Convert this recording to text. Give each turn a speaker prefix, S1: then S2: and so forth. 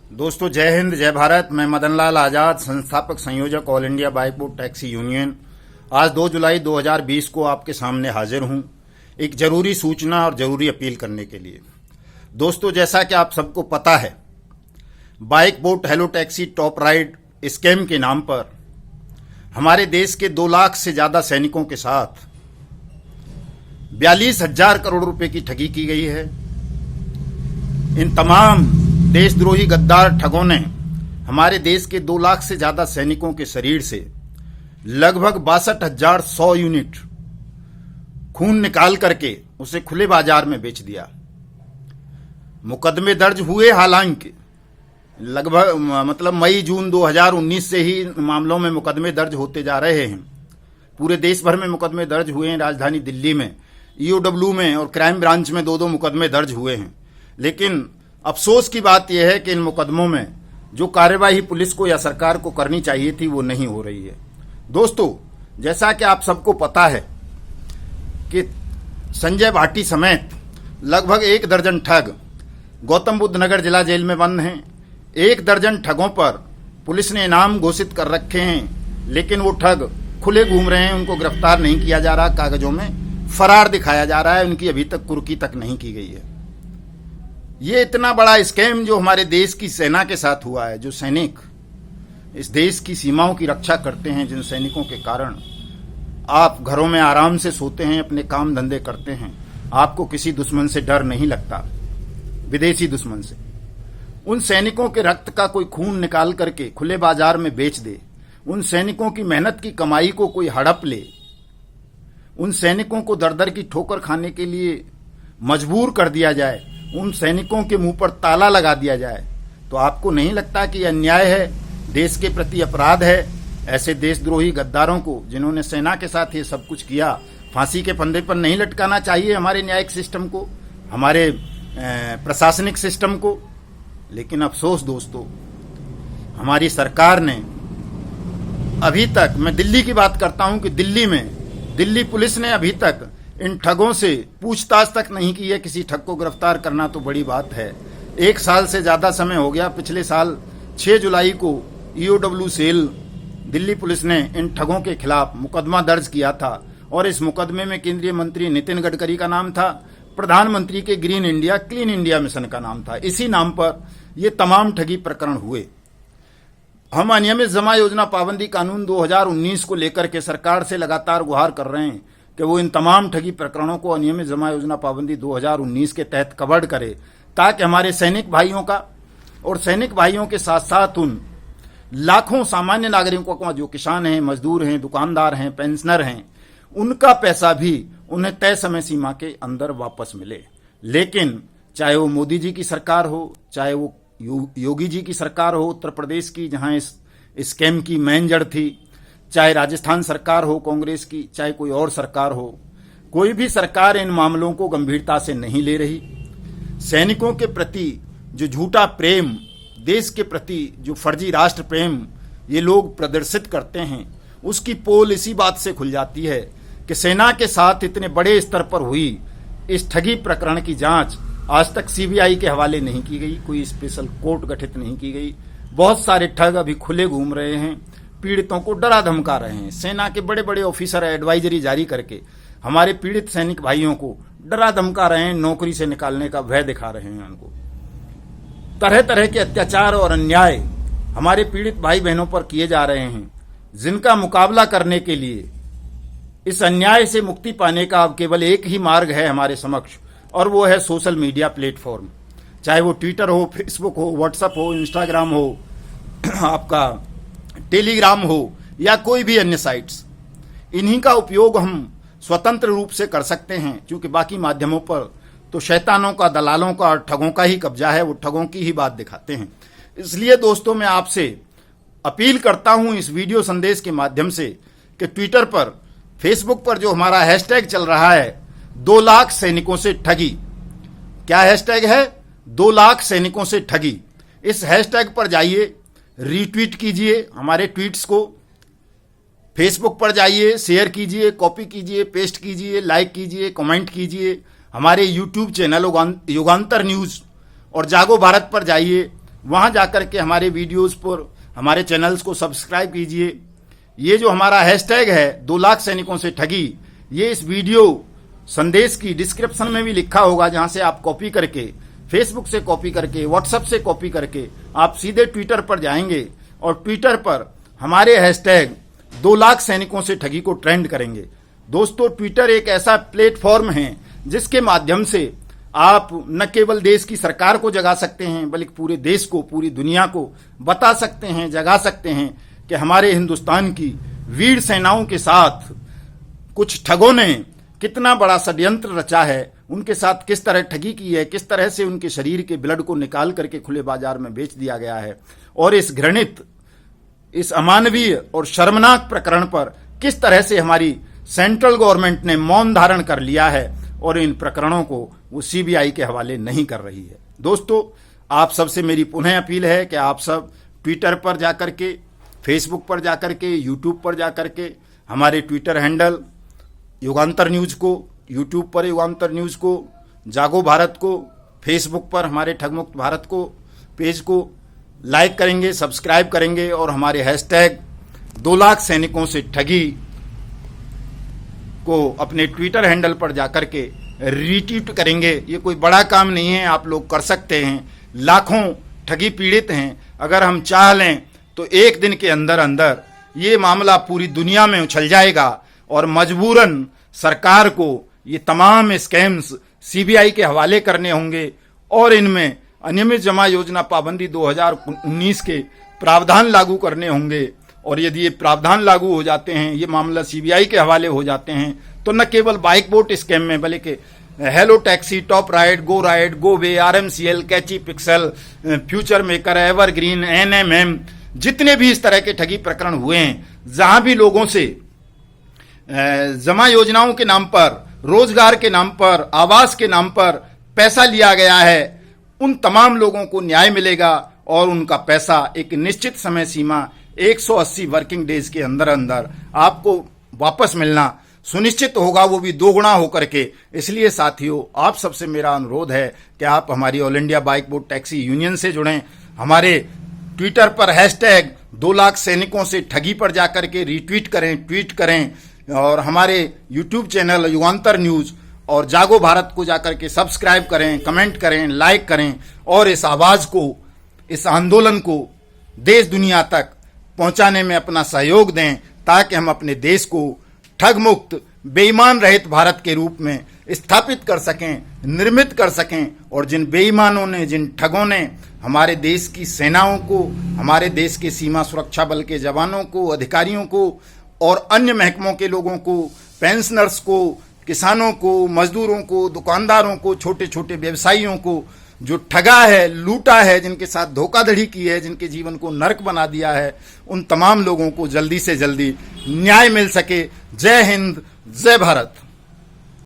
S1: दोस्तों जय हिंद जय भारत। मैं मदन लाल आजाद, संस्थापक संयोजक all India bike board taxi union. आज 2 जुलाई 2020 को आपके सामने हाजिर हूं एक जरूरी सूचना और जरूरी अपील करने के लिए। दोस्तों जैसा कि आप सबको पता है, bike board hello Taxi Top ride scam के नाम पर हमारे देश के 2 लाख से ज्यादा सैनिकों के साथ 42,000 करोड़ रुपए की ठगी की गई है। इन तमाम देशद्रोही गद्दार ठगों ने हमारे देश के 2 लाख से ज्यादा सैनिकों के शरीर से लगभग 62,100 यूनिट खून निकाल करके उसे खुले बाजार में बेच दिया। मुकदमे दर्ज हुए, हालांकि लगभग मई जून 2019 से ही मामलों में मुकदमे दर्ज होते जा रहे हैं। पूरे देश भर में मुकदमे दर्ज हुए हैं। राजधानी दिल्ली में ईओडब्ल्यू में और क्राइम ब्रांच में 2-2 मुकदमे दर्ज हुए हैं। लेकिन अफसोस की बात यह है कि इन मुकदमों में जो कार्यवाही पुलिस को या सरकार को करनी चाहिए थी वो नहीं हो रही है। दोस्तों जैसा कि आप सबको पता है कि संजय भाटी समेत लगभग 1 दर्जन ठग गौतम बुद्ध नगर जिला जेल में बंद हैं। 1 दर्जन ठगों पर पुलिस ने इनाम घोषित कर रखे हैं, लेकिन वो ठग खुले घूम रहे हैं। उनको गिरफ्तार नहीं किया जा रहा, कागजों में फरार दिखाया जा रहा है। उनकी अभी तक कुर्की तक नहीं की गई है। ये इतना बड़ा स्कैम जो हमारे देश की सेना के साथ हुआ है, जो सैनिक इस देश की सीमाओं की रक्षा करते हैं, जिन सैनिकों के कारण आप घरों में आराम से सोते हैं, अपने काम धंधे करते हैं, आपको किसी दुश्मन से डर नहीं लगता, विदेशी दुश्मन से। उन सैनिकों के रक्त का कोई खून निकाल करके खुले बाजार में बेच दे, उन सैनिकों की मेहनत की कमाई को कोई हड़प ले, उन सैनिकों को दर दर की ठोकर खाने के लिए मजबूर कर दिया जाए, उन सैनिकों के मुंह पर ताला लगा दिया जाए, तो आपको नहीं लगता कि अन्याय है, देश के प्रति अपराध है? ऐसे देशद्रोही गद्दारों को, जिन्होंने सेना के साथ ये सब कुछ किया, फांसी के फंदे पर नहीं लटकाना चाहिए हमारे न्यायिक सिस्टम को, हमारे प्रशासनिक सिस्टम को? लेकिन अफसोस दोस्तों, हमारी सरकार ने अभी तक, मैं दिल्ली की बात करता हूं कि दिल्ली पुलिस ने अभी तक इन ठगों से पूछताछ तक नहीं की है। किसी ठग को गिरफ्तार करना तो बड़ी बात है। 1 साल से ज्यादा समय हो गया। पिछले साल 6 जुलाई को ईओडब्ल्यू सेल दिल्ली पुलिस ने इन ठगों के खिलाफ मुकदमा दर्ज किया था, और इस मुकदमे में केंद्रीय मंत्री नितिन गडकरी का नाम था, प्रधानमंत्री के green India clean India mission का नाम था। इसी नाम पर ये तमाम ठगी प्रकरण हुए। हम अनियमित जमा योजना पाबंदी कानून 2019 को लेकर के सरकार से लगातार गुहार कर रहे हैं कि वो इन तमाम ठगी प्रकरणों को अनियमित जमा योजना पाबंदी 2019 के तहत कवर्ड करे, ताकि हमारे सैनिक भाइयों का और सैनिक भाइयों के साथ साथ उन लाखों सामान्य नागरिकों का, जो किसान हैं, मजदूर हैं, दुकानदार हैं, पेंशनर हैं, उनका पैसा भी उन्हें तय समय सीमा के अंदर वापस मिले। लेकिन चाहे वो मोदी जी की सरकार हो, चाहे वो योगी जी की सरकार हो उत्तर प्रदेश की, जहां इस स्कैम की मेन जड़ थी, चाहे राजस्थान सरकार हो कांग्रेस की, चाहे कोई और सरकार हो, कोई भी सरकार इन मामलों को गंभीरता से नहीं ले रही। सैनिकों के प्रति जो झूठा प्रेम, देश के प्रति जो फर्जी राष्ट्र प्रेम ये लोग प्रदर्शित करते हैं, उसकी पोल इसी बात से खुल जाती है कि सेना के साथ इतने बड़े स्तर पर हुई इस ठगी प्रकरण की जांच आज तक सीबीआई के हवाले नहीं की गई, कोई स्पेशल कोर्ट गठित नहीं की गई। बहुत सारे ठग अभी खुले घूम रहे हैं, पीड़ितों को डरा धमका रहे हैं। सेना के बड़े बड़े ऑफिसर एडवाइजरी जारी करके हमारे पीड़ित सैनिक भाइयों को डरा धमका रहे हैं, नौकरी से निकालने का भय दिखा रहे हैं उनको। तरह तरह के अत्याचार और अन्याय हमारे पीड़ित भाई बहनों पर किए जा रहे हैं, जिनका मुकाबला करने के लिए, इस अन्याय से मुक्ति पाने का अब केवल एक ही मार्ग है हमारे समक्ष, और वो है सोशल मीडिया प्लेटफॉर्म। चाहे वो ट्विटर हो, फेसबुक हो, व्हाट्सएप हो, इंस्टाग्राम हो, आपका टेलीग्राम हो, या कोई भी अन्य साइट्स। इन्हीं का उपयोग हम स्वतंत्र रूप से कर सकते हैं, क्योंकि बाकी माध्यमों पर तो शैतानों का, दलालों का और ठगों का ही कब्जा है। वो ठगों की ही बात दिखाते हैं। इसलिए दोस्तों मैं आपसे अपील करता हूं इस वीडियो संदेश के माध्यम से कि ट्विटर पर, फेसबुक पर जो हमारा हैशटैग चल रहा है 2 लाख सैनिकों से ठगी, क्या हैशटैग है? 2 लाख सैनिकों से ठगी। इस हैशटैग पर जाइए, रीट्वीट कीजिए हमारे ट्वीट्स को, फेसबुक पर जाइए, शेयर कीजिए, कॉपी कीजिए, पेस्ट कीजिए, लाइक कीजिए, कमेंट कीजिए। हमारे यूट्यूब चैनल युगांतर न्यूज़ और जागो भारत पर जाइए, वहां जाकर के हमारे वीडियोस पर हमारे चैनल्स को सब्सक्राइब कीजिए। ये जो हमारा हैशटैग है 2 लाख सैनिकों से ठगी, ये इस वीडियो संदेश की डिस्क्रिप्शन में भी लिखा होगा, जहां से आप कॉपी करके, फेसबुक से कॉपी करके, व्हाट्सएप से कॉपी करके आप सीधे ट्विटर पर जाएंगे और ट्विटर पर हमारे हैशटैग 2 लाख सैनिकों से ठगी को ट्रेंड करेंगे। दोस्तों, ट्विटर एक ऐसा प्लेटफॉर्म है जिसके माध्यम से आप न केवल देश की सरकार को जगा सकते हैं, बल्कि पूरे देश को, पूरी दुनिया को बता सकते हैं, जगा सकते हैं कि हमारे हिंदुस्तान की वीर सेनाओं के साथ कुछ ठगों ने कितना बड़ा षड्यंत्र रचा है, उनके साथ किस तरह ठगी की है, किस तरह से उनके शरीर के ब्लड को निकाल करके खुले बाजार में बेच दिया गया है, और इस घृणित, इस अमानवीय और शर्मनाक प्रकरण पर किस तरह से हमारी सेंट्रल गवर्नमेंट ने मौन धारण कर लिया है और इन प्रकरणों को वो सीबीआई के हवाले नहीं कर रही है। दोस्तों, आप सबसे मेरी पुनः अपील है कि आप सब ट्विटर पर जाकर के, फेसबुक पर जाकर के, यूट्यूब पर जाकर के हमारे ट्विटर हैंडल युगांतर न्यूज़ को, यूट्यूब पर युगांतर न्यूज़ को, जागो भारत को, फेसबुक पर हमारे ठगमुक्त भारत को पेज को लाइक करेंगे, सब्सक्राइब करेंगे और हमारे हैशटैग 2 लाख सैनिकों से ठगी को अपने ट्विटर हैंडल पर जाकर के रीट्वीट करेंगे। ये कोई बड़ा काम नहीं है, आप लोग कर सकते हैं। लाखों ठगी पीड़ित हैं, अगर हम चाह लें तो एक दिन के अंदर अंदर ये मामला पूरी दुनिया में उछल जाएगा और मजबूरन सरकार को ये तमाम स्कैम्स सीबीआई के हवाले करने होंगे और इनमें अनियमित जमा योजना पाबंदी 2019 के प्रावधान लागू करने होंगे। और यदि ये प्रावधान लागू हो जाते हैं, ये मामला सीबीआई के हवाले हो जाते हैं, तो न केवल बाइक बोट स्कैम में, बल्कि Hello Taxi, Top Ride, Go Way, RMCL, Catchy Pixel, Future Maker, Evergreen, NMM, जितने भी इस तरह के ठगी प्रकरण हुए हैं, जहां भी लोगों से जमा योजनाओं के नाम पर, रोजगार के नाम पर, आवास के नाम पर पैसा लिया गया है, उन तमाम लोगों को न्याय मिलेगा और उनका पैसा एक निश्चित समय सीमा 180 वर्किंग डेज के अंदर अंदर आपको वापस मिलना सुनिश्चित होगा, वो भी 2 गुना होकर के। इसलिए साथियों, आप सबसे मेरा अनुरोध है कि आप हमारी all India bike boat taxi union से जुड़ें, हमारे ट्विटर पर हैशटैग 2 लाख सैनिकों से ठगी पर जाकर के रीट्वीट करें, ट्वीट करें, और हमारे यूट्यूब चैनल युगांतर न्यूज़ और जागो भारत को जाकर के सब्सक्राइब करें, कमेंट करें, लाइक करें और इस आवाज़ को, इस आंदोलन को देश दुनिया तक पहुंचाने में अपना सहयोग दें, ताकि हम अपने देश को ठग मुक्त, बेईमान रहित भारत के रूप में स्थापित कर सकें, निर्मित कर सकें। और जिन बेईमानों ने, जिन ठगों ने हमारे देश की सेनाओं को, हमारे देश के सीमा सुरक्षा बल के जवानों को, अधिकारियों को और अन्य महकमों के लोगों को, पेंशनर्स को, किसानों को, मजदूरों को, दुकानदारों को, छोटे छोटे व्यवसायियों को जो ठगा है, लूटा है, जिनके साथ धोखाधड़ी की है, जिनके जीवन को नरक बना दिया है, उन तमाम लोगों को जल्दी से जल्दी न्याय मिल सके। जय हिंद, जय भारत।